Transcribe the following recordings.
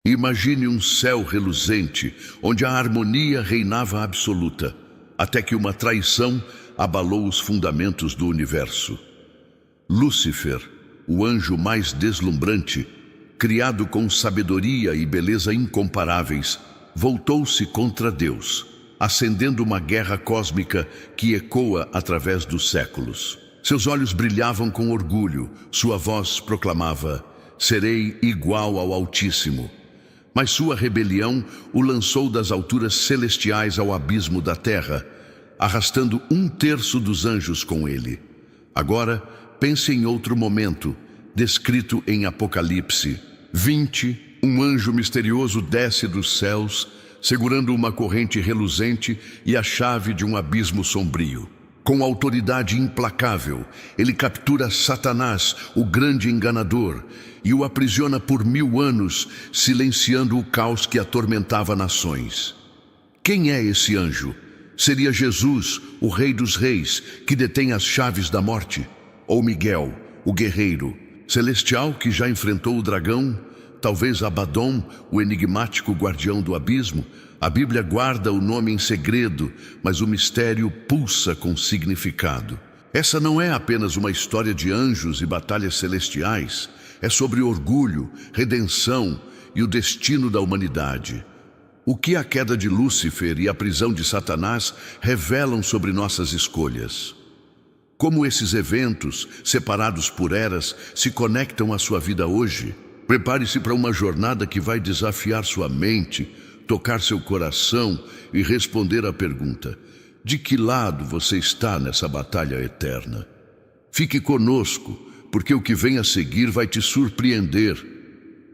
Imagine um céu reluzente, onde a harmonia reinava absoluta, até que uma traição abalou os fundamentos do universo. Lúcifer, o anjo mais deslumbrante, criado com sabedoria e beleza incomparáveis, voltou-se contra Deus, acendendo uma guerra cósmica que ecoa através dos séculos. Seus olhos brilhavam com orgulho, sua voz proclamava: "Serei igual ao Altíssimo." Mas sua rebelião o lançou das alturas celestiais ao abismo da terra, arrastando 1/3 dos anjos com ele. Agora, pense em outro momento, descrito em Apocalipse 20, um anjo misterioso desce dos céus, segurando uma corrente reluzente e a chave de um abismo sombrio. Com autoridade implacável, ele captura Satanás, o grande enganador, e o aprisiona por 1000 anos, silenciando o caos que atormentava nações. Quem é esse anjo? Seria Jesus, o Rei dos Reis, que detém as chaves da morte? Ou Miguel, o guerreiro celestial que já enfrentou o dragão? Talvez Abaddon, o enigmático guardião do abismo? A Bíblia guarda o nome em segredo, mas o mistério pulsa com significado. Essa não é apenas uma história de anjos e batalhas celestiais. É sobre orgulho, redenção e o destino da humanidade. O que a queda de Lúcifer e a prisão de Satanás revelam sobre nossas escolhas? Como esses eventos, separados por eras, se conectam à sua vida hoje? Prepare-se para uma jornada que vai desafiar sua mente, tocar seu coração e responder à pergunta: de que lado você está nessa batalha eterna? Fique conosco, porque o que vem a seguir vai te surpreender.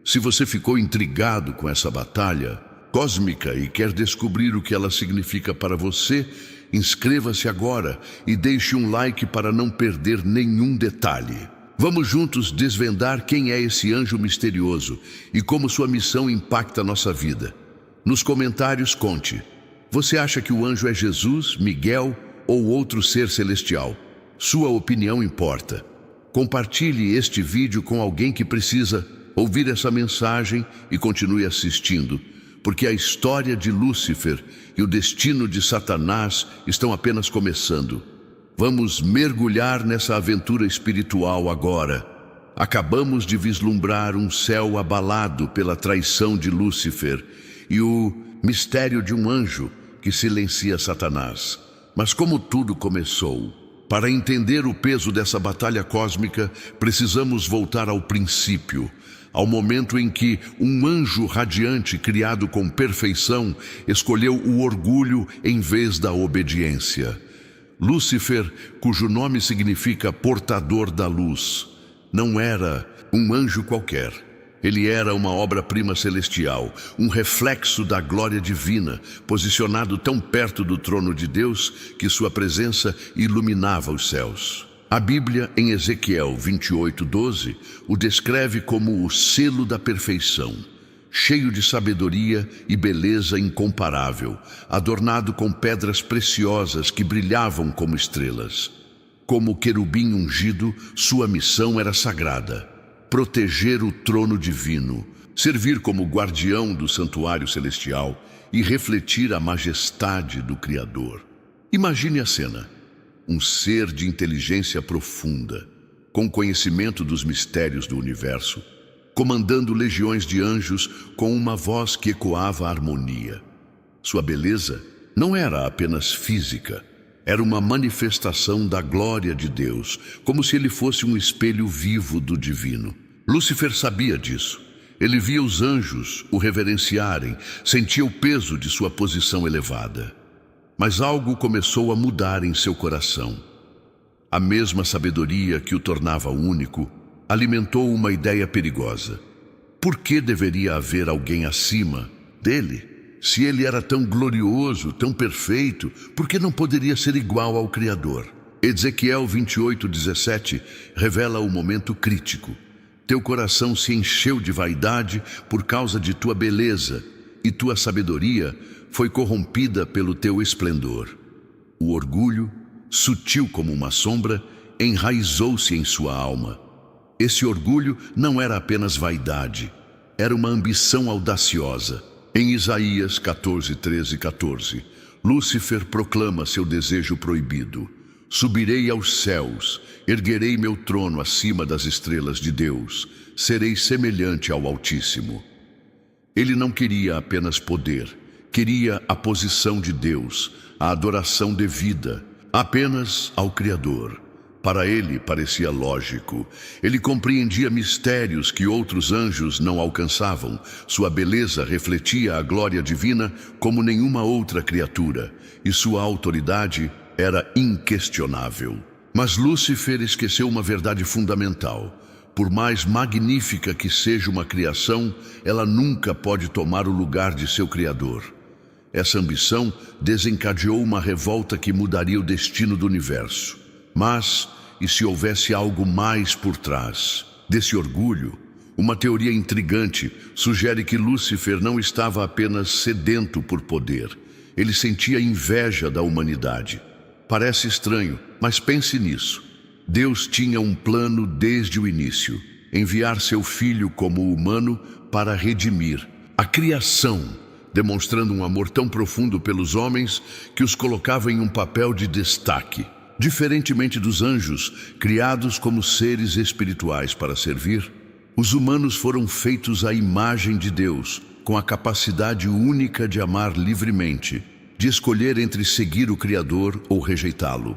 Se você ficou intrigado com essa batalha cósmica e quer descobrir o que ela significa para você, inscreva-se agora e deixe um like para não perder nenhum detalhe. Vamos juntos desvendar quem é esse anjo misterioso e como sua missão impacta nossa vida. Nos comentários conte: você acha que o anjo é Jesus, Miguel ou outro ser celestial? Sua opinião importa. Compartilhe este vídeo com alguém que precisa ouvir essa mensagem e continue assistindo, porque a história de Lúcifer e o destino de Satanás estão apenas começando. Vamos mergulhar nessa aventura espiritual agora. Acabamos de vislumbrar um céu abalado pela traição de Lúcifer e o mistério de um anjo que silencia Satanás. Mas como tudo começou? Para entender o peso dessa batalha cósmica, precisamos voltar ao princípio, ao momento em que um anjo radiante criado com perfeição escolheu o orgulho em vez da obediência. Lúcifer, cujo nome significa portador da luz, não era um anjo qualquer. Ele era uma obra-prima celestial, um reflexo da glória divina, posicionado tão perto do trono de Deus que sua presença iluminava os céus. A Bíblia, em Ezequiel 28:12, o descreve como o selo da perfeição, cheio de sabedoria e beleza incomparável, adornado com pedras preciosas que brilhavam como estrelas. Como querubim ungido, sua missão era sagrada: proteger o trono divino, servir como guardião do santuário celestial e refletir a majestade do Criador. Imagine a cena: um ser de inteligência profunda, com conhecimento dos mistérios do universo, comandando legiões de anjos com uma voz que ecoava a harmonia. Sua beleza não era apenas física, era uma manifestação da glória de Deus, como se ele fosse um espelho vivo do divino. Lúcifer sabia disso. Ele via os anjos o reverenciarem, sentia o peso de sua posição elevada. Mas algo começou a mudar em seu coração. A mesma sabedoria que o tornava único alimentou uma ideia perigosa. Por que deveria haver alguém acima dele? Se ele era tão glorioso, tão perfeito, por que não poderia ser igual ao Criador? Ezequiel 28:17 revela o momento crítico. Teu coração se encheu de vaidade por causa de tua beleza, e tua sabedoria foi corrompida pelo teu esplendor. O orgulho, sutil como uma sombra, enraizou-se em sua alma. Esse orgulho não era apenas vaidade, era uma ambição audaciosa. Em Isaías 14:13-14, Lúcifer proclama seu desejo proibido. Subirei aos céus, erguerei meu trono acima das estrelas de Deus, serei semelhante ao Altíssimo. Ele não queria apenas poder, queria a posição de Deus, a adoração devida, apenas ao Criador. Para ele parecia lógico. Ele compreendia mistérios que outros anjos não alcançavam. Sua beleza refletia a glória divina como nenhuma outra criatura, e sua autoridade era inquestionável. Mas Lúcifer esqueceu uma verdade fundamental. Por mais magnífica que seja uma criação, ela nunca pode tomar o lugar de seu Criador. Essa ambição desencadeou uma revolta que mudaria o destino do universo. Mas, e se houvesse algo mais por trás desse orgulho? Uma teoria intrigante sugere que Lúcifer não estava apenas sedento por poder. Ele sentia inveja da humanidade. Parece estranho, mas pense nisso. Deus tinha um plano desde o início: enviar seu filho como humano para redimir a criação, demonstrando um amor tão profundo pelos homens que os colocava em um papel de destaque. Diferentemente dos anjos, criados como seres espirituais para servir, os humanos foram feitos à imagem de Deus, com a capacidade única de amar livremente, de escolher entre seguir o Criador ou rejeitá-lo.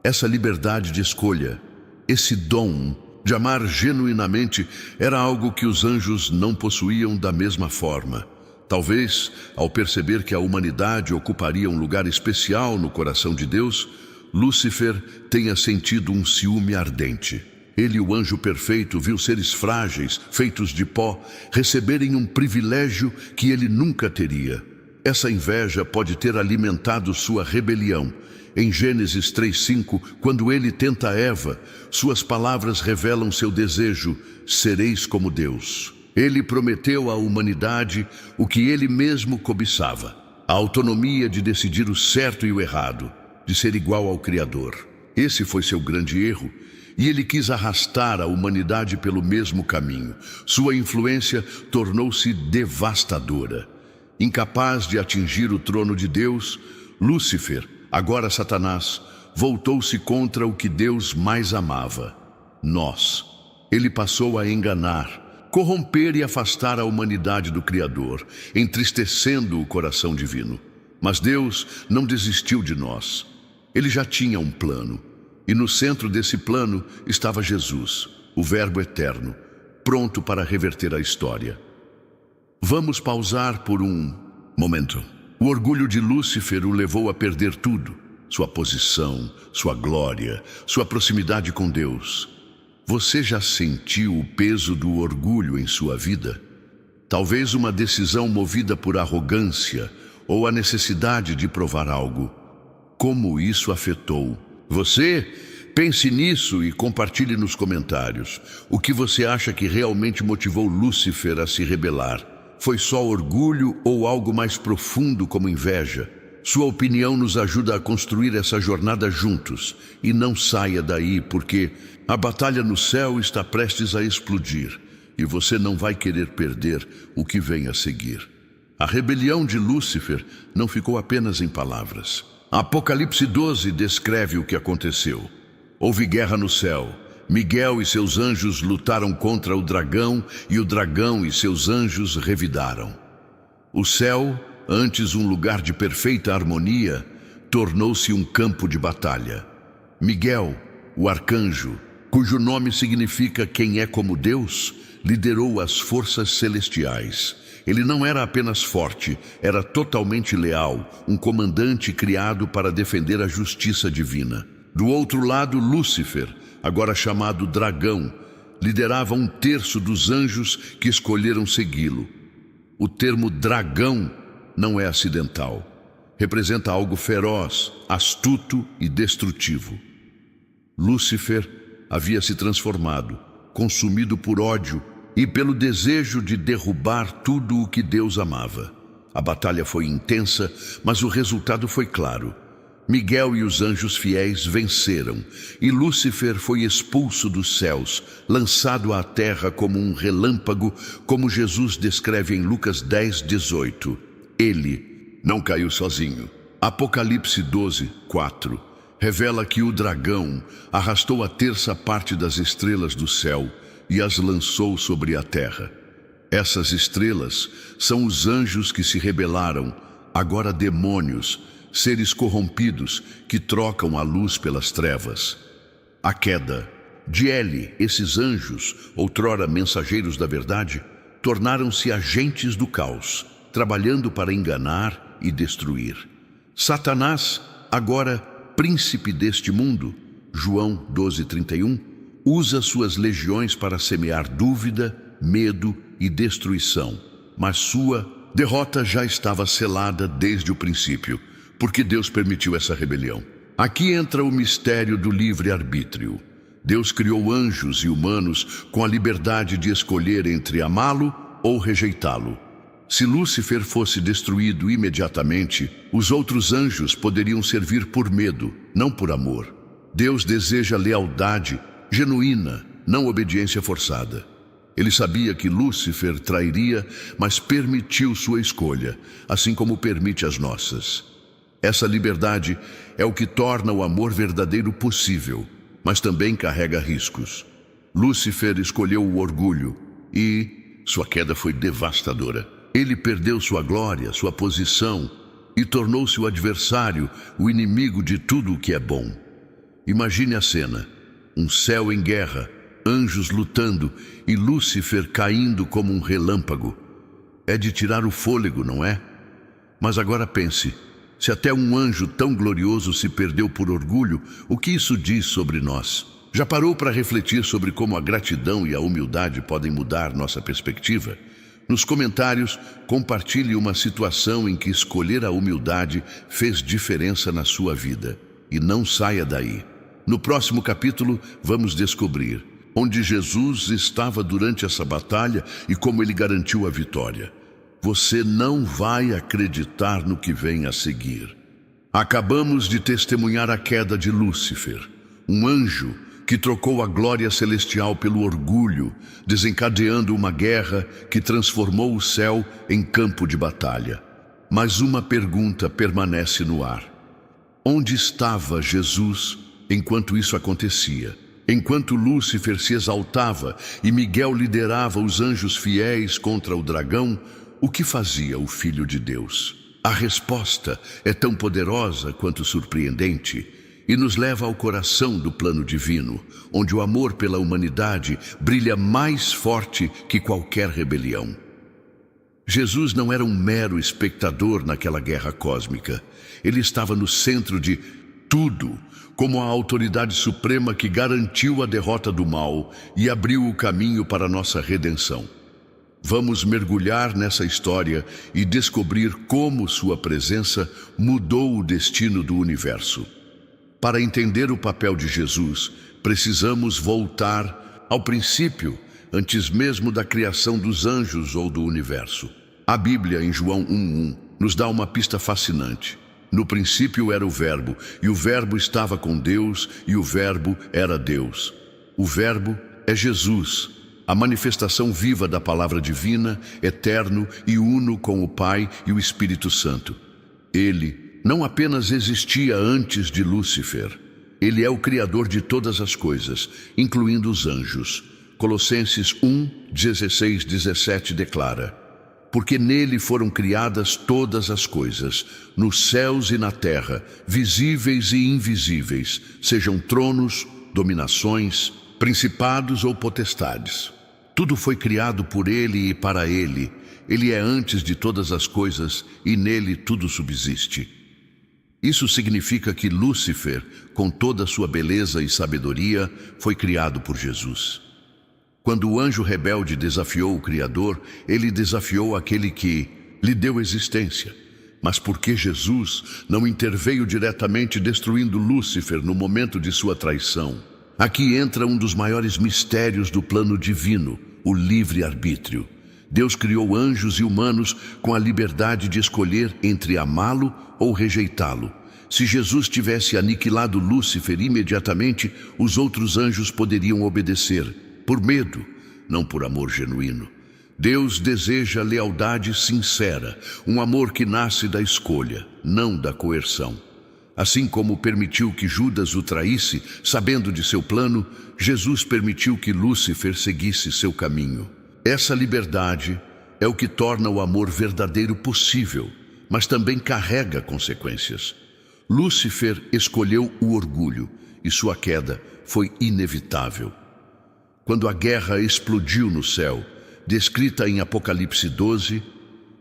Essa liberdade de escolha, esse dom de amar genuinamente, era algo que os anjos não possuíam da mesma forma. Talvez, ao perceber que a humanidade ocuparia um lugar especial no coração de Deus, Lúcifer tenha sentido um ciúme ardente. Ele, o anjo perfeito, viu seres frágeis, feitos de pó, receberem um privilégio que ele nunca teria. Essa inveja pode ter alimentado sua rebelião. Em Gênesis 3:5, quando ele tenta Eva, suas palavras revelam seu desejo: sereis como Deus. Ele prometeu à humanidade o que ele mesmo cobiçava: a autonomia de decidir o certo e o errado, de ser igual ao Criador. Esse foi seu grande erro, e ele quis arrastar a humanidade pelo mesmo caminho. Sua influência tornou-se devastadora. Incapaz de atingir o trono de Deus, Lúcifer, agora Satanás, voltou-se contra o que Deus mais amava: nós. Ele passou a enganar, corromper e afastar a humanidade do Criador, entristecendo o coração divino. Mas Deus não desistiu de nós. Ele já tinha um plano, e no centro desse plano estava Jesus, o Verbo eterno, pronto para reverter a história. Vamos pausar por um momento. O orgulho de Lúcifer o levou a perder tudo: sua posição, sua glória, sua proximidade com Deus. Você já sentiu o peso do orgulho em sua vida? Talvez uma decisão movida por arrogância ou a necessidade de provar algo. Como isso afetou você? Pense nisso e compartilhe nos comentários. O que você acha que realmente motivou Lúcifer a se rebelar? Foi só orgulho ou algo mais profundo como inveja? Sua opinião nos ajuda a construir essa jornada juntos. E não saia daí, porque a batalha no céu está prestes a explodir e você não vai querer perder o que vem a seguir. A rebelião de Lúcifer não ficou apenas em palavras. Apocalipse 12 descreve o que aconteceu. Houve guerra no céu. Miguel e seus anjos lutaram contra o dragão, e o dragão e seus anjos revidaram. O céu, antes um lugar de perfeita harmonia, tornou-se um campo de batalha. Miguel, o arcanjo, cujo nome significa quem é como Deus, liderou as forças celestiais. Ele não era apenas forte, era totalmente leal, um comandante criado para defender a justiça divina. Do outro lado, Lúcifer, agora chamado Dragão, liderava 1/3 dos anjos que escolheram segui-lo. O termo dragão não é acidental. Representa algo feroz, astuto e destrutivo. Lúcifer havia se transformado, consumido por ódio e pelo desejo de derrubar tudo o que Deus amava. A batalha foi intensa, mas o resultado foi claro. Miguel e os anjos fiéis venceram, e Lúcifer foi expulso dos céus, lançado à terra como um relâmpago, como Jesus descreve em Lucas 10:18. Ele não caiu sozinho. Apocalipse 12:4 revela que o dragão arrastou a terça parte das estrelas do céu e as lançou sobre a terra. Essas estrelas são os anjos que se rebelaram, agora demônios, seres corrompidos que trocam a luz pelas trevas. A queda de Eli, esses anjos, outrora mensageiros da verdade, tornaram-se agentes do caos, trabalhando para enganar e destruir. Satanás, agora príncipe deste mundo, João 12:31, usa suas legiões para semear dúvida, medo e destruição, mas sua derrota já estava selada desde o princípio, porque Deus permitiu essa rebelião. Aqui entra o mistério do livre-arbítrio. Deus criou anjos e humanos com a liberdade de escolher entre amá-lo ou rejeitá-lo. Se Lúcifer fosse destruído imediatamente, os outros anjos poderiam servir por medo, não por amor. Deus deseja lealdade genuína, não obediência forçada. Ele sabia que Lúcifer trairia, mas permitiu sua escolha, assim como permite as nossas. Essa liberdade é o que torna o amor verdadeiro possível, mas também carrega riscos. Lúcifer escolheu o orgulho e sua queda foi devastadora. Ele perdeu sua glória, sua posição e tornou-se o adversário, o inimigo de tudo o que é bom. Imagine a cena: um céu em guerra, anjos lutando e Lúcifer caindo como um relâmpago. É de tirar o fôlego, não é? Mas agora pense, se até um anjo tão glorioso se perdeu por orgulho, o que isso diz sobre nós? Já parou para refletir sobre como a gratidão e a humildade podem mudar nossa perspectiva? Nos comentários, compartilhe uma situação em que escolher a humildade fez diferença na sua vida. E não saia daí. No próximo capítulo, vamos descobrir onde Jesus estava durante essa batalha e como ele garantiu a vitória. Você não vai acreditar no que vem a seguir. Acabamos de testemunhar a queda de Lúcifer, um anjo que trocou a glória celestial pelo orgulho, desencadeando uma guerra que transformou o céu em campo de batalha. Mas uma pergunta permanece no ar: onde estava Jesus enquanto isso acontecia? Enquanto Lúcifer se exaltava e Miguel liderava os anjos fiéis contra o dragão, o que fazia o Filho de Deus? A resposta é tão poderosa quanto surpreendente e nos leva ao coração do plano divino, onde o amor pela humanidade brilha mais forte que qualquer rebelião. Jesus não era um mero espectador naquela guerra cósmica. Ele estava no centro de tudo, como a autoridade suprema que garantiu a derrota do mal e abriu o caminho para a nossa redenção. Vamos mergulhar nessa história e descobrir como sua presença mudou o destino do universo. Para entender o papel de Jesus, precisamos voltar ao princípio, antes mesmo da criação dos anjos ou do universo. A Bíblia, em João 1:1, nos dá uma pista fascinante. No princípio era o Verbo, e o Verbo estava com Deus, e o Verbo era Deus. O Verbo é Jesus, a manifestação viva da palavra divina, eterno e uno com o Pai e o Espírito Santo. Ele não apenas existia antes de Lúcifer, ele é o Criador de todas as coisas, incluindo os anjos. Colossenses 1:16-17 declara: porque nele foram criadas todas as coisas, nos céus e na terra, visíveis e invisíveis, sejam tronos, dominações, principados ou potestades. Tudo foi criado por ele e para ele. Ele é antes de todas as coisas e nele tudo subsiste. Isso significa que Lúcifer, com toda a sua beleza e sabedoria, foi criado por Jesus. Quando o anjo rebelde desafiou o Criador, ele desafiou aquele que lhe deu existência. Mas por que Jesus não interveio diretamente destruindo Lúcifer no momento de sua traição? Aqui entra um dos maiores mistérios do plano divino, o livre-arbítrio. Deus criou anjos e humanos com a liberdade de escolher entre amá-lo ou rejeitá-lo. Se Jesus tivesse aniquilado Lúcifer imediatamente, os outros anjos poderiam obedecer, por medo, não por amor genuíno. Deus deseja lealdade sincera, um amor que nasce da escolha, não da coerção. Assim como permitiu que Judas o traísse, sabendo de seu plano, Jesus permitiu que Lúcifer seguisse seu caminho. Essa liberdade é o que torna o amor verdadeiro possível, mas também carrega consequências. Lúcifer escolheu o orgulho e sua queda foi inevitável. Quando a guerra explodiu no céu, descrita em Apocalipse 12,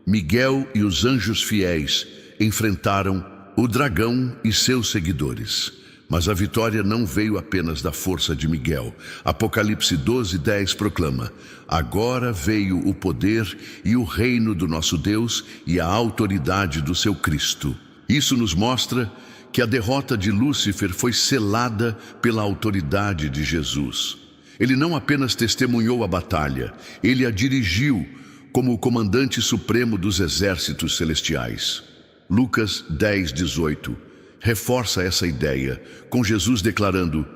Miguel e os anjos fiéis enfrentaram o dragão e seus seguidores. Mas a vitória não veio apenas da força de Miguel. Apocalipse 12:10 proclama: agora veio o poder e o reino do nosso Deus e a autoridade do seu Cristo. Isso nos mostra que a derrota de Lúcifer foi selada pela autoridade de Jesus. Ele não apenas testemunhou a batalha, ele a dirigiu como o comandante supremo dos exércitos celestiais. Lucas 10:18 reforça essa ideia, com Jesus declarando: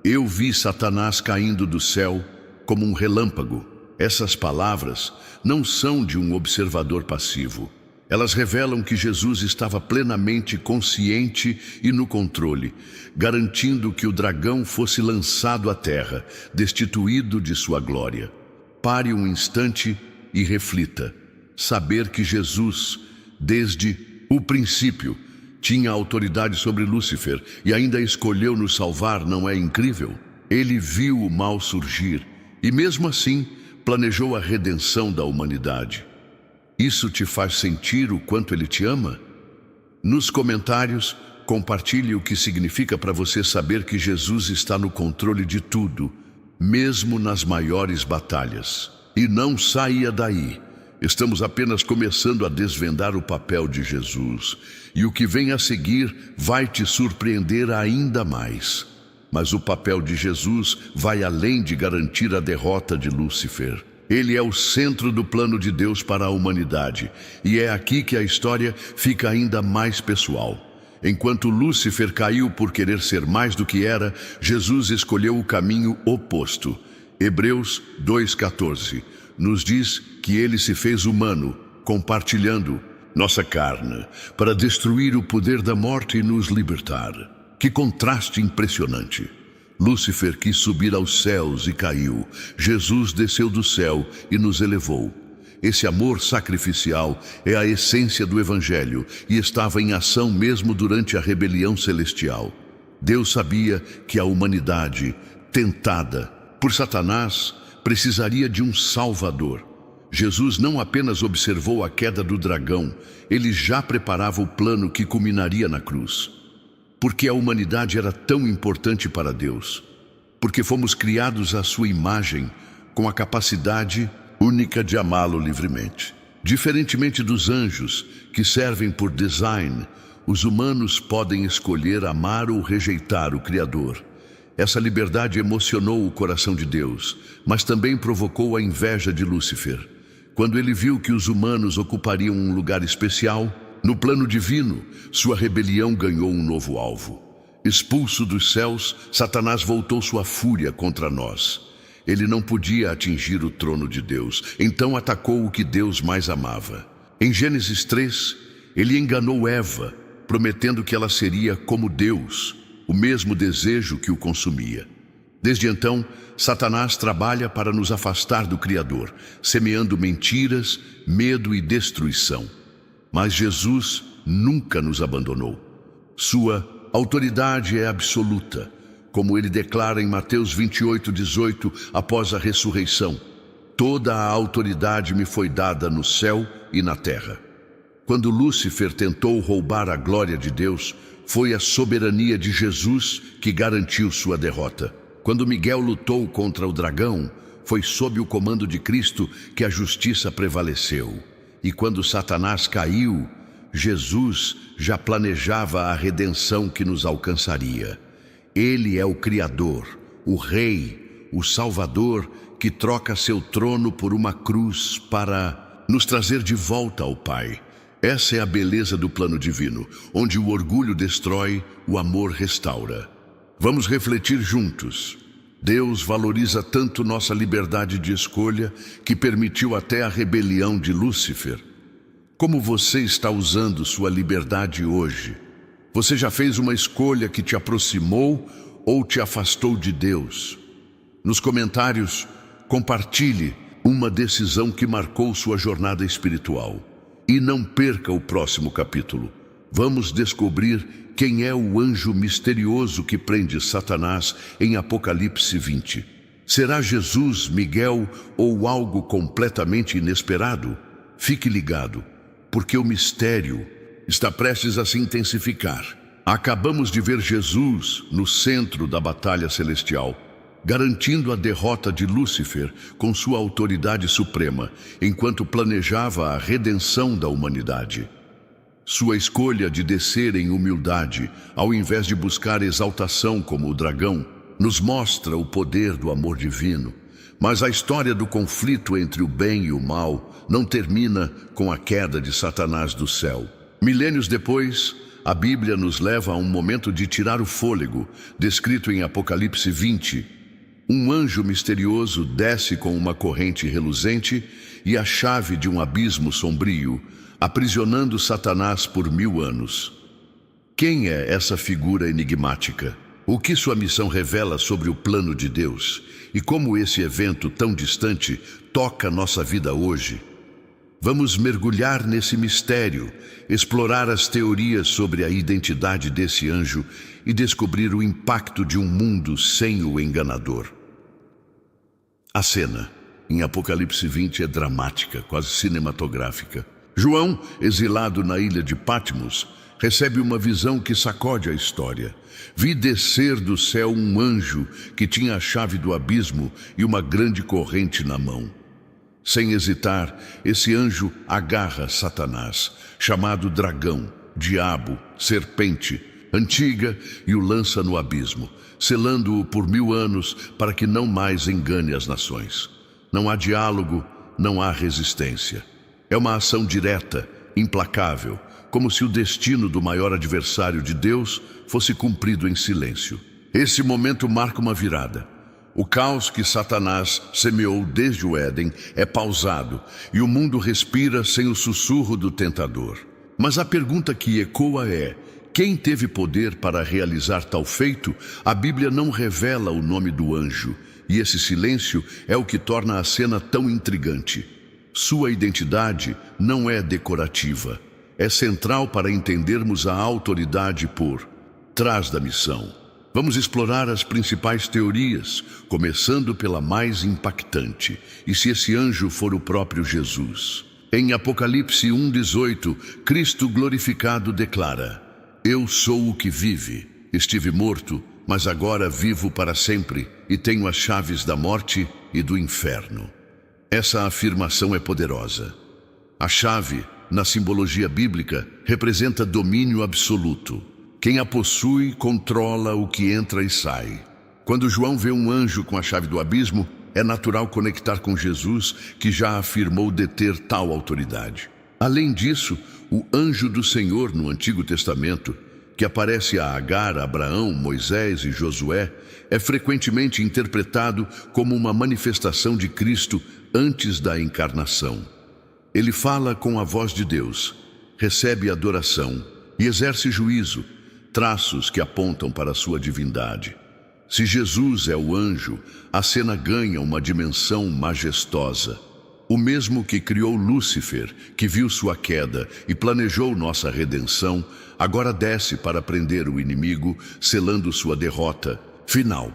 eu vi Satanás caindo do céu como um relâmpago. Essas palavras não são de um observador passivo. Elas revelam que Jesus estava plenamente consciente e no controle, garantindo que o dragão fosse lançado à terra, destituído de sua glória. Pare um instante e reflita. Saber que Jesus, desde o princípio, tinha autoridade sobre Lúcifer e ainda escolheu nos salvar, não é incrível? Ele viu o mal surgir e, mesmo assim, planejou a redenção da humanidade. Isso te faz sentir o quanto ele te ama? Nos comentários, compartilhe o que significa para você saber que Jesus está no controle de tudo, mesmo nas maiores batalhas. E não saia daí. Estamos apenas começando a desvendar o papel de Jesus. E o que vem a seguir vai te surpreender ainda mais. Mas o papel de Jesus vai além de garantir a derrota de Lúcifer. Ele é o centro do plano de Deus para a humanidade. E é aqui que a história fica ainda mais pessoal. Enquanto Lúcifer caiu por querer ser mais do que era, Jesus escolheu o caminho oposto. Hebreus 2:14 nos diz que ele se fez humano, compartilhando nossa carne, para destruir o poder da morte e nos libertar. Que contraste impressionante! Lúcifer quis subir aos céus e caiu. Jesus desceu do céu e nos elevou. Esse amor sacrificial é a essência do Evangelho e estava em ação mesmo durante a rebelião celestial. Deus sabia que a humanidade, tentada por Satanás, precisaria de um Salvador. Jesus não apenas observou a queda do dragão, ele já preparava o plano que culminaria na cruz. Porque a humanidade era tão importante para Deus? Porque fomos criados à sua imagem, com a capacidade única de amá-lo livremente. Diferentemente dos anjos, que servem por design, os humanos podem escolher amar ou rejeitar o Criador. Essa liberdade emocionou o coração de Deus, mas também provocou a inveja de Lúcifer. Quando ele viu que os humanos ocupariam um lugar especial, no plano divino, sua rebelião ganhou um novo alvo. Expulso dos céus, Satanás voltou sua fúria contra nós. Ele não podia atingir o trono de Deus, então atacou o que Deus mais amava. Em Gênesis 3, ele enganou Eva, prometendo que ela seria como Deus, o mesmo desejo que o consumia. Desde então, Satanás trabalha para nos afastar do Criador, semeando mentiras, medo e destruição. Mas Jesus nunca nos abandonou. Sua autoridade é absoluta, como ele declara em Mateus 28:18, após a ressurreição: toda a autoridade me foi dada no céu e na terra. Quando Lúcifer tentou roubar a glória de Deus, foi a soberania de Jesus que garantiu sua derrota. Quando Miguel lutou contra o dragão, foi sob o comando de Cristo que a justiça prevaleceu. E quando Satanás caiu, Jesus já planejava a redenção que nos alcançaria. Ele é o Criador, o Rei, o Salvador, que troca seu trono por uma cruz para nos trazer de volta ao Pai. Essa é a beleza do plano divino, onde o orgulho destrói, o amor restaura. Vamos refletir juntos. Deus valoriza tanto nossa liberdade de escolha que permitiu até a rebelião de Lúcifer. Como você está usando sua liberdade hoje? Você já fez uma escolha que te aproximou ou te afastou de Deus? Nos comentários, compartilhe uma decisão que marcou sua jornada espiritual. E não perca o próximo capítulo. Vamos descobrir quem é o anjo misterioso que prende Satanás em Apocalipse 20. Será Jesus, Miguel ou algo completamente inesperado? Fique ligado, porque o mistério está prestes a se intensificar. Acabamos de ver Jesus no centro da batalha celestial, garantindo a derrota de Lúcifer com sua autoridade suprema, enquanto planejava a redenção da humanidade. Sua escolha de descer em humildade, ao invés de buscar exaltação como o dragão, nos mostra o poder do amor divino. Mas a história do conflito entre o bem e o mal não termina com a queda de Satanás do céu. Milênios depois, a Bíblia nos leva a um momento de tirar o fôlego, descrito em Apocalipse 20. Um anjo misterioso desce com uma corrente reluzente e a chave de um abismo sombrio, aprisionando Satanás por 1000 anos. Quem é essa figura enigmática? O que sua missão revela sobre o plano de Deus? E como esse evento tão distante toca nossa vida hoje? Vamos mergulhar nesse mistério, explorar as teorias sobre a identidade desse anjo e descobrir o impacto de um mundo sem o enganador. A cena em Apocalipse 20 é dramática, quase cinematográfica. João, exilado na ilha de Patmos, recebe uma visão que sacode a história. Vi descer do céu um anjo que tinha a chave do abismo e uma grande corrente na mão. Sem hesitar, esse anjo agarra Satanás, chamado dragão, diabo, serpente, antiga, e o lança no abismo, selando-o por 1000 anos para que não mais engane as nações. Não há diálogo, não há resistência. É uma ação direta, implacável, como se o destino do maior adversário de Deus fosse cumprido em silêncio. Esse momento marca uma virada. O caos que Satanás semeou desde o Éden é pausado e o mundo respira sem o sussurro do tentador. Mas a pergunta que ecoa é: quem teve poder para realizar tal feito? A Bíblia não revela o nome do anjo, e esse silêncio é o que torna a cena tão intrigante. Sua identidade não é decorativa, é central para entendermos a autoridade por trás da missão. Vamos explorar as principais teorias, começando pela mais impactante. E se esse anjo for o próprio Jesus? Em Apocalipse 1:18, Cristo glorificado declara: Eu sou o que vive. Estive morto, mas agora vivo para sempre e tenho as chaves da morte e do inferno. Essa afirmação é poderosa. A chave, na simbologia bíblica, representa domínio absoluto. Quem a possui controla o que entra e sai. Quando João vê um anjo com a chave do abismo, é natural conectar com Jesus, que já afirmou deter tal autoridade. Além disso, o anjo do Senhor no Antigo Testamento, que aparece a Agar, Abraão, Moisés e Josué, é frequentemente interpretado como uma manifestação de Cristo antes da encarnação. Ele fala com a voz de Deus, recebe adoração e exerce juízo, traços que apontam para a sua divindade. Se Jesus é o anjo, a cena ganha uma dimensão majestosa. O mesmo que criou Lúcifer, que viu sua queda e planejou nossa redenção, agora desce para prender o inimigo, selando sua derrota final.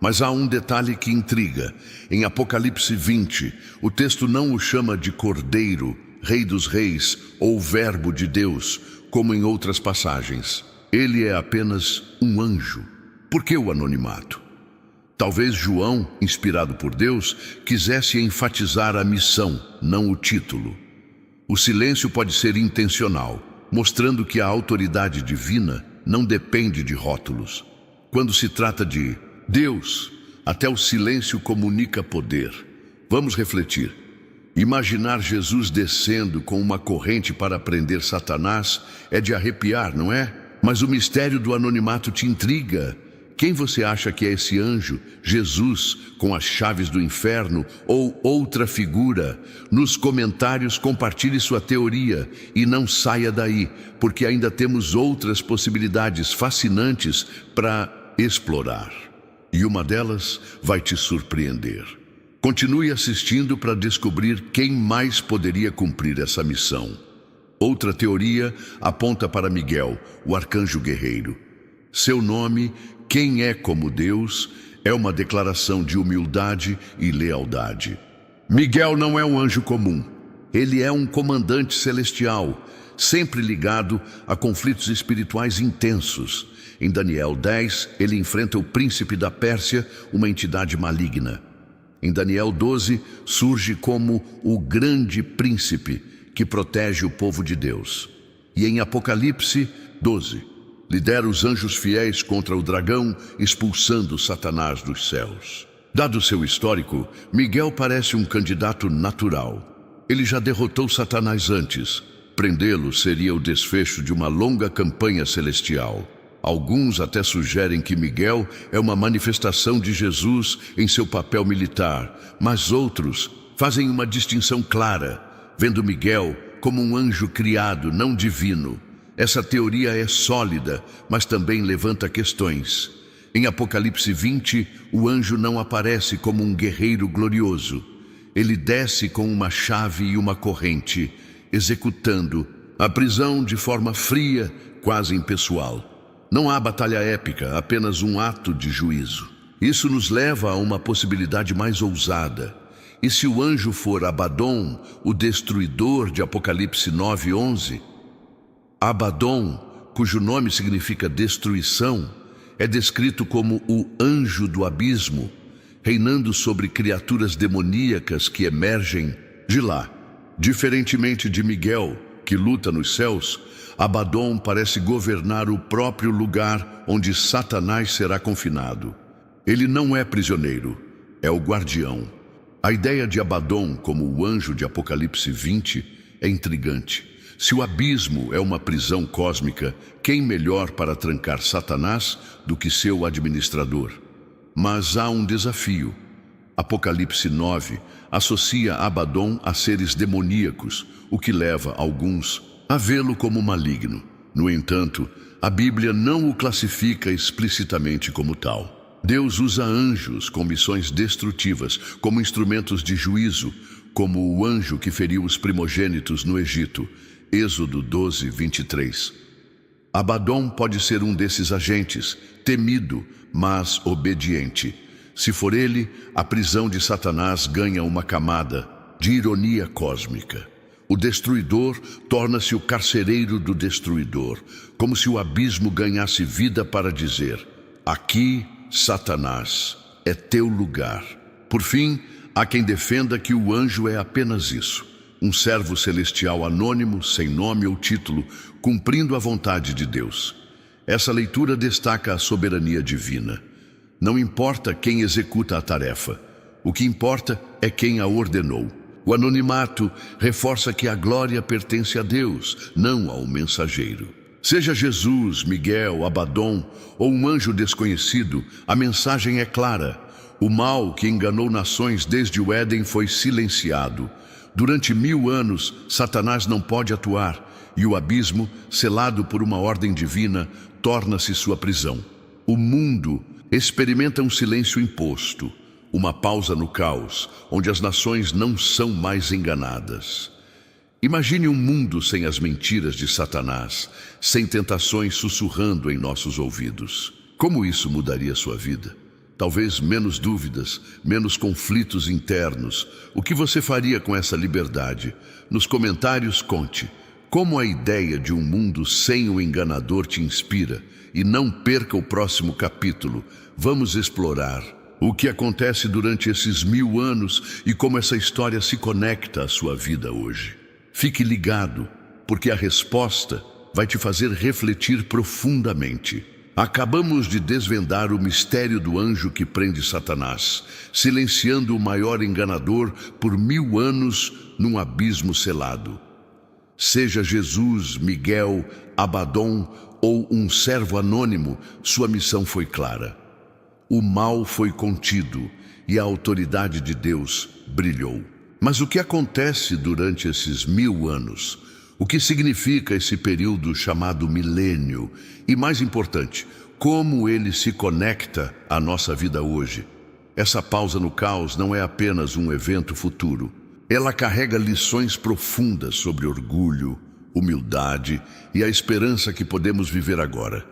Mas há um detalhe que intriga. Em Apocalipse 20, o texto não o chama de Cordeiro, Rei dos Reis ou Verbo de Deus, como em outras passagens. Ele é apenas um anjo. Por que o anonimato? Talvez João, inspirado por Deus, quisesse enfatizar a missão, não o título. O silêncio pode ser intencional, mostrando que a autoridade divina não depende de rótulos. Quando se trata de Deus, até o silêncio comunica poder. Vamos refletir. Imaginar Jesus descendo com uma corrente para prender Satanás é de arrepiar, não é? Mas o mistério do anonimato te intriga. Quem você acha que é esse anjo? Jesus, com as chaves do inferno ou outra figura? Nos comentários compartilhe sua teoria e não saia daí, porque ainda temos outras possibilidades fascinantes para explorar. E uma delas vai te surpreender. Continue assistindo para descobrir quem mais poderia cumprir essa missão. Outra teoria aponta para Miguel, o arcanjo guerreiro. Seu nome, quem é como Deus, é uma declaração de humildade e lealdade. Miguel não é um anjo comum. Ele é um comandante celestial, sempre ligado a conflitos espirituais intensos. Em Daniel 10, ele enfrenta o príncipe da Pérsia, uma entidade maligna. Em Daniel 12, surge como o grande príncipe que protege o povo de Deus. E em Apocalipse 12, lidera os anjos fiéis contra o dragão, expulsando Satanás dos céus. Dado seu histórico, Miguel parece um candidato natural. Ele já derrotou Satanás antes. Prendê-lo seria o desfecho de uma longa campanha celestial. Alguns até sugerem que Miguel é uma manifestação de Jesus em seu papel militar, mas outros fazem uma distinção clara, vendo Miguel como um anjo criado, não divino. Essa teoria é sólida, mas também levanta questões. Em Apocalipse 20, o anjo não aparece como um guerreiro glorioso. Ele desce com uma chave e uma corrente, executando a prisão de forma fria, quase impessoal. Não há batalha épica, apenas um ato de juízo. Isso nos leva a uma possibilidade mais ousada. E se o anjo for Abaddon, o destruidor de Apocalipse 9:11? Abaddon, cujo nome significa destruição, é descrito como o anjo do abismo, reinando sobre criaturas demoníacas que emergem de lá. Diferentemente de Miguel, que luta nos céus, Abaddon parece governar o próprio lugar onde Satanás será confinado. Ele não é prisioneiro, é o guardião. A ideia de Abaddon como o anjo de Apocalipse 20 é intrigante. Se o abismo é uma prisão cósmica, quem melhor para trancar Satanás do que seu administrador? Mas há um desafio. Apocalipse 9 associa Abaddon a seres demoníacos, o que leva alguns a vê-lo como maligno. No entanto, a Bíblia não o classifica explicitamente como tal. Deus usa anjos com missões destrutivas, como instrumentos de juízo, como o anjo que feriu os primogênitos no Egito, Êxodo 12:23. Abaddon pode ser um desses agentes, temido, mas obediente. Se for ele, a prisão de Satanás ganha uma camada de ironia cósmica. O destruidor torna-se o carcereiro do destruidor, como se o abismo ganhasse vida para dizer: aqui, Satanás, é teu lugar. Por fim, há quem defenda que o anjo é apenas isso, um servo celestial anônimo, sem nome ou título, cumprindo a vontade de Deus. Essa leitura destaca a soberania divina. Não importa quem executa a tarefa, o que importa é quem a ordenou. O anonimato reforça que a glória pertence a Deus, não ao mensageiro. Seja Jesus, Miguel, Abaddon ou um anjo desconhecido, a mensagem é clara. O mal que enganou nações desde o Éden foi silenciado. Durante 1000 anos, Satanás não pode atuar, e o abismo, selado por uma ordem divina, torna-se sua prisão. O mundo experimenta um silêncio imposto, uma pausa no caos, onde as nações não são mais enganadas. Imagine um mundo sem as mentiras de Satanás, sem tentações sussurrando em nossos ouvidos. Como isso mudaria sua vida? Talvez menos dúvidas, menos conflitos internos. O que você faria com essa liberdade? Nos comentários, conte como a ideia de um mundo sem o enganador te inspira. E não perca o próximo capítulo. Vamos explorar o que acontece durante esses 1000 anos e como essa história se conecta à sua vida hoje. Fique ligado, porque a resposta vai te fazer refletir profundamente. Acabamos de desvendar o mistério do anjo que prende Satanás, silenciando o maior enganador por 1000 anos num abismo selado. Seja Jesus, Miguel, Abaddon ou um servo anônimo, sua missão foi clara. O mal foi contido e a autoridade de Deus brilhou. Mas o que acontece durante esses 1000 anos? O que significa esse período chamado milênio? E mais importante, como ele se conecta à nossa vida hoje? Essa pausa no caos não é apenas um evento futuro. Ela carrega lições profundas sobre orgulho, humildade e a esperança que podemos viver agora.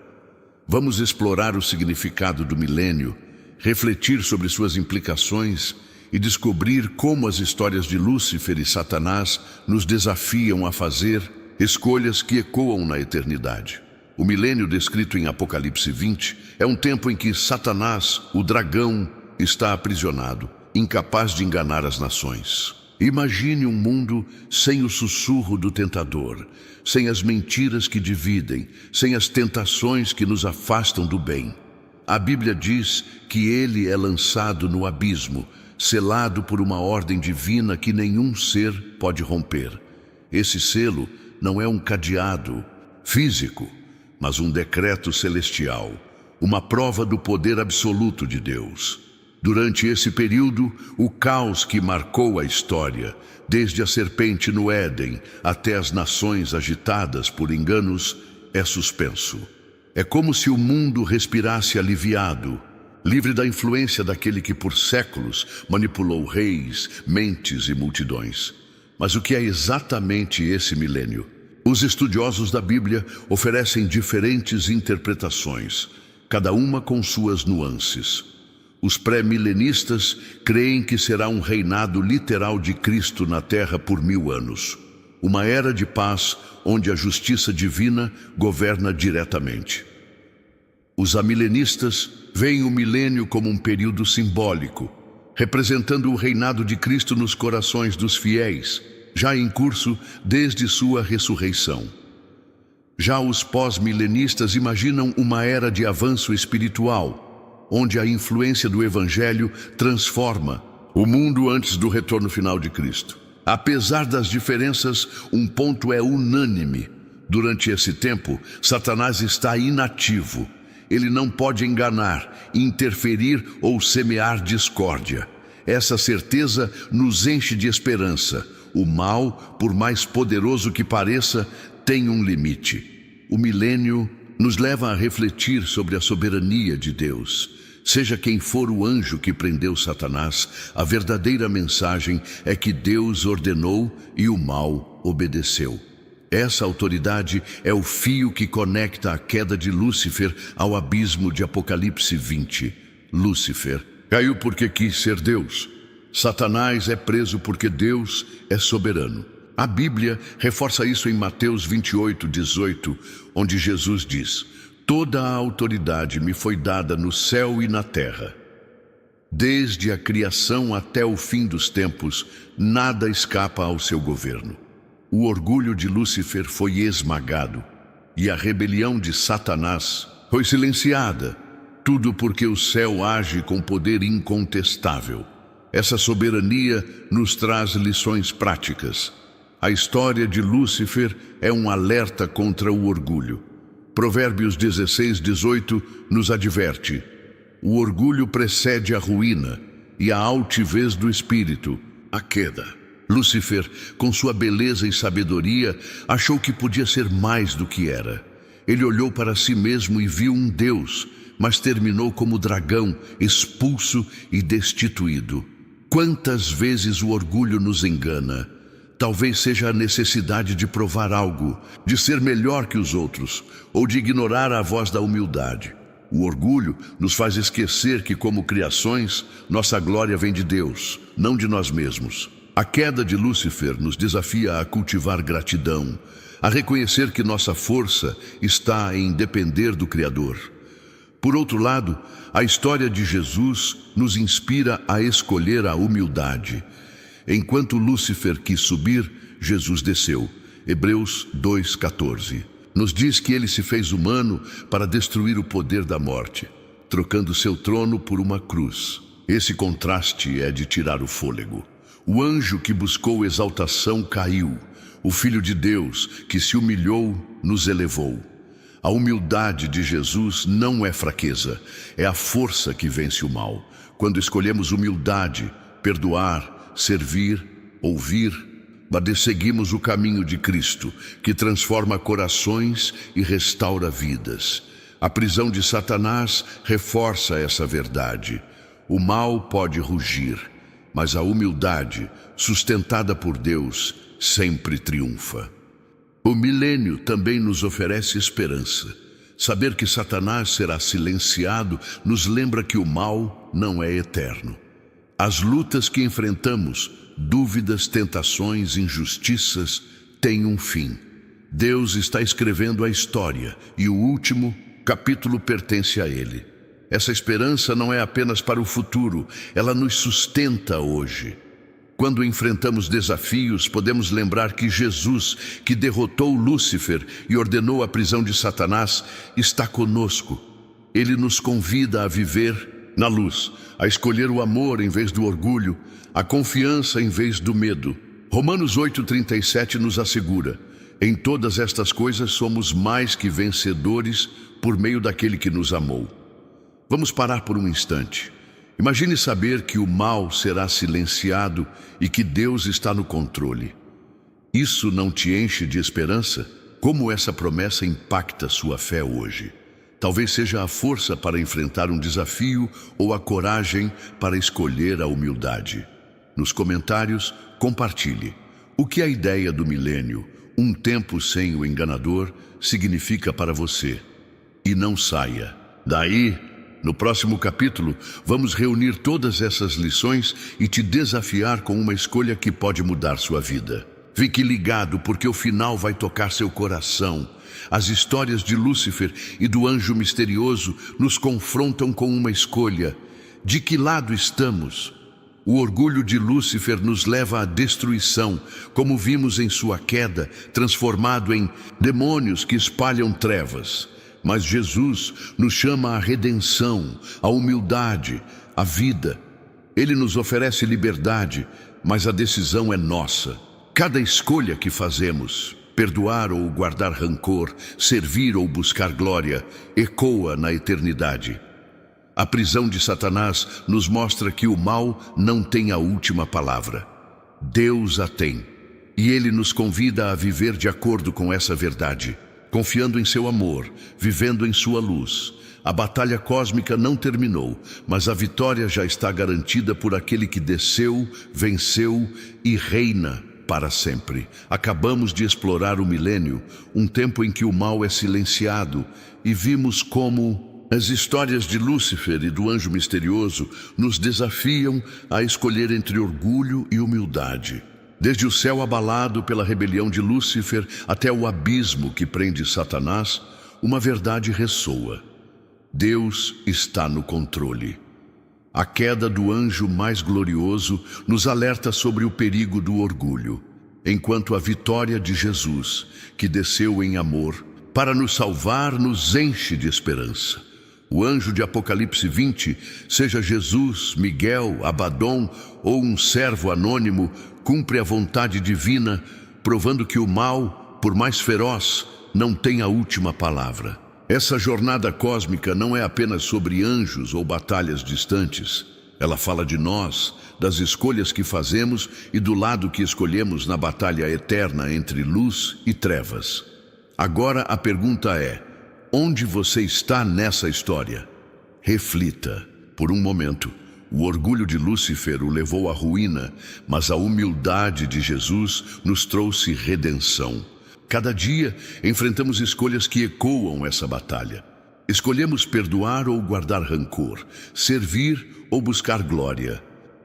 Vamos explorar o significado do milênio, refletir sobre suas implicações e descobrir como as histórias de Lúcifer e Satanás nos desafiam a fazer escolhas que ecoam na eternidade. O milênio descrito em Apocalipse 20 é um tempo em que Satanás, o dragão, está aprisionado, incapaz de enganar as nações. Imagine um mundo sem o sussurro do tentador, sem as mentiras que dividem, sem as tentações que nos afastam do bem. A Bíblia diz que ele é lançado no abismo, selado por uma ordem divina que nenhum ser pode romper. Esse selo não é um cadeado físico, mas um decreto celestial, uma prova do poder absoluto de Deus. Durante esse período, o caos que marcou a história, desde a serpente no Éden até as nações agitadas por enganos, é suspenso. É como se o mundo respirasse aliviado, livre da influência daquele que por séculos manipulou reis, mentes e multidões. Mas o que é exatamente esse milênio? Os estudiosos da Bíblia oferecem diferentes interpretações, cada uma com suas nuances. Os pré-milenistas creem que será um reinado literal de Cristo na Terra por 1000 anos. Uma era de paz onde a justiça divina governa diretamente. Os amilenistas veem o milênio como um período simbólico, representando o reinado de Cristo nos corações dos fiéis, já em curso desde sua ressurreição. Já os pós-milenistas imaginam uma era de avanço espiritual, onde a influência do Evangelho transforma o mundo antes do retorno final de Cristo. Apesar das diferenças, um ponto é unânime. Durante esse tempo, Satanás está inativo. Ele não pode enganar, interferir ou semear discórdia. Essa certeza nos enche de esperança. O mal, por mais poderoso que pareça, tem um limite. O milênio nos leva a refletir sobre a soberania de Deus. Seja quem for o anjo que prendeu Satanás, a verdadeira mensagem é que Deus ordenou e o mal obedeceu. Essa autoridade é o fio que conecta a queda de Lúcifer ao abismo de Apocalipse 20. Lúcifer caiu porque quis ser Deus. Satanás é preso porque Deus é soberano. A Bíblia reforça isso em Mateus 28:18, onde Jesus diz: "Toda a autoridade me foi dada no céu e na terra. Desde a criação até o fim dos tempos, nada escapa ao seu governo." O orgulho de Lúcifer foi esmagado e a rebelião de Satanás foi silenciada. Tudo porque o céu age com poder incontestável. Essa soberania nos traz lições práticas. A história de Lúcifer é um alerta contra o orgulho. Provérbios 16:18 nos adverte: "O orgulho precede a ruína e a altivez do espírito, a queda." Lúcifer, com sua beleza e sabedoria, achou que podia ser mais do que era. Ele olhou para si mesmo e viu um Deus, mas terminou como dragão, expulso e destituído. Quantas vezes o orgulho nos engana? Talvez seja a necessidade de provar algo, de ser melhor que os outros, ou de ignorar a voz da humildade. O orgulho nos faz esquecer que, como criações, nossa glória vem de Deus, não de nós mesmos. A queda de Lúcifer nos desafia a cultivar gratidão, a reconhecer que nossa força está em depender do Criador. Por outro lado, a história de Jesus nos inspira a escolher a humildade. Enquanto Lúcifer quis subir, Jesus desceu. Hebreus 2:14. Nos diz que ele se fez humano para destruir o poder da morte, trocando seu trono por uma cruz. Esse contraste é de tirar o fôlego. O anjo que buscou exaltação caiu. O Filho de Deus, que se humilhou, nos elevou. A humildade de Jesus não é fraqueza, é a força que vence o mal. Quando escolhemos humildade, perdoar, servir, ouvir, seguimos o caminho de Cristo, que transforma corações e restaura vidas. A prisão de Satanás reforça essa verdade. O mal pode rugir, mas a humildade, sustentada por Deus, sempre triunfa. O milênio também nos oferece esperança. Saber que Satanás será silenciado nos lembra que o mal não é eterno. As lutas que enfrentamos, dúvidas, tentações, injustiças, têm um fim. Deus está escrevendo a história e o último capítulo pertence a Ele. Essa esperança não é apenas para o futuro, ela nos sustenta hoje. Quando enfrentamos desafios, podemos lembrar que Jesus, que derrotou Lúcifer e ordenou a prisão de Satanás, está conosco. Ele nos convida a viver na luz, a escolher o amor em vez do orgulho, a confiança em vez do medo. Romanos 8,37 nos assegura: em todas estas coisas somos mais que vencedores por meio daquele que nos amou. Vamos parar por um instante. Imagine saber que o mal será silenciado e que Deus está no controle. Isso não te enche de esperança? Como essa promessa impacta sua fé hoje? Talvez seja a força para enfrentar um desafio ou a coragem para escolher a humildade. Nos comentários, compartilhe. O que a ideia do milênio, um tempo sem o enganador, significa para você? E não saia daí. No próximo capítulo, vamos reunir todas essas lições e te desafiar com uma escolha que pode mudar sua vida. Fique ligado, porque o final vai tocar seu coração. As histórias de Lúcifer e do anjo misterioso nos confrontam com uma escolha. De que lado estamos? O orgulho de Lúcifer nos leva à destruição, como vimos em sua queda, transformado em demônios que espalham trevas. Mas Jesus nos chama à redenção, à humildade, à vida. Ele nos oferece liberdade, mas a decisão é nossa. Cada escolha que fazemos, perdoar ou guardar rancor, servir ou buscar glória, ecoa na eternidade. A prisão de Satanás nos mostra que o mal não tem a última palavra. Deus a tem. E Ele nos convida a viver de acordo com essa verdade. Confiando em seu amor, vivendo em sua luz. A batalha cósmica não terminou, mas a vitória já está garantida por aquele que desceu, venceu e reina para sempre. Acabamos de explorar o milênio, um tempo em que o mal é silenciado, e vimos como as histórias de Lúcifer e do anjo misterioso nos desafiam a escolher entre orgulho e humildade. Desde o céu abalado pela rebelião de Lúcifer até o abismo que prende Satanás, uma verdade ressoa: Deus está no controle. A queda do anjo mais glorioso nos alerta sobre o perigo do orgulho, enquanto a vitória de Jesus, que desceu em amor para nos salvar, nos enche de esperança. O anjo de Apocalipse 20, seja Jesus, Miguel, Abaddon ou um servo anônimo, cumpre a vontade divina, provando que o mal, por mais feroz, não tem a última palavra. Essa jornada cósmica não é apenas sobre anjos ou batalhas distantes. Ela fala de nós, das escolhas que fazemos e do lado que escolhemos na batalha eterna entre luz e trevas. Agora a pergunta é: onde você está nessa história? Reflita por um momento. O orgulho de Lúcifer o levou à ruína, mas a humildade de Jesus nos trouxe redenção. Cada dia enfrentamos escolhas que ecoam essa batalha. Escolhemos perdoar ou guardar rancor, servir ou buscar glória.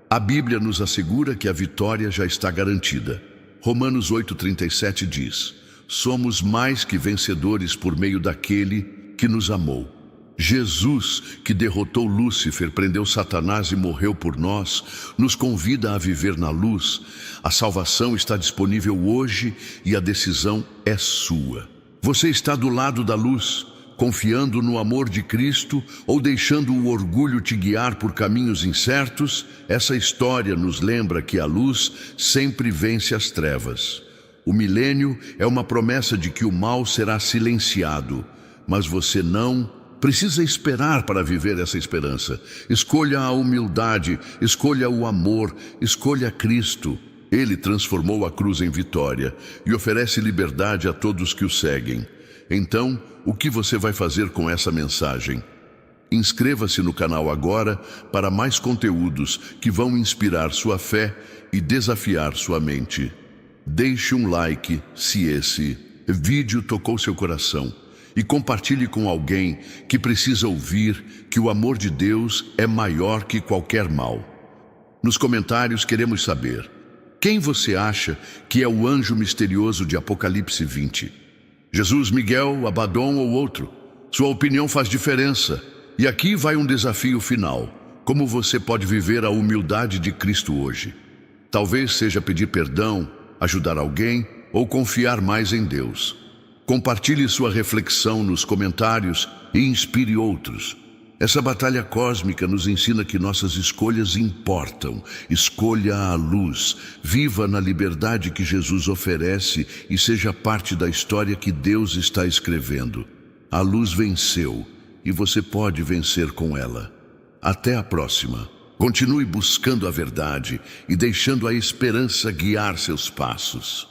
A Bíblia nos assegura que a vitória já está garantida. Romanos 8,37 diz: somos mais que vencedores por meio daquele que nos amou. Jesus, que derrotou Lúcifer, prendeu Satanás e morreu por nós, nos convida a viver na luz. A salvação está disponível hoje e a decisão é sua. Você está do lado da luz, confiando no amor de Cristo ou deixando o orgulho te guiar por caminhos incertos? Essa história nos lembra que a luz sempre vence as trevas. O milênio é uma promessa de que o mal será silenciado, mas você não precisa esperar para viver essa esperança. Escolha a humildade, escolha o amor, escolha Cristo. Ele transformou a cruz em vitória e oferece liberdade a todos que o seguem. Então, o que você vai fazer com essa mensagem? Inscreva-se no canal agora para mais conteúdos que vão inspirar sua fé e desafiar sua mente. Deixe um like se esse vídeo tocou seu coração e compartilhe com alguém que precisa ouvir que o amor de Deus é maior que qualquer mal. Nos comentários queremos saber: quem você acha que é o anjo misterioso de Apocalipse 20? Jesus, Miguel, Abaddon ou outro? Sua opinião faz diferença. E aqui vai um desafio final. Como você pode viver a humildade de Cristo hoje? Talvez seja pedir perdão, ajudar alguém ou confiar mais em Deus. Compartilhe sua reflexão nos comentários e inspire outros. Essa batalha cósmica nos ensina que nossas escolhas importam. Escolha a luz, viva na liberdade que Jesus oferece e seja parte da história que Deus está escrevendo. A luz venceu e você pode vencer com ela. Até a próxima. Continue buscando a verdade e deixando a esperança guiar seus passos.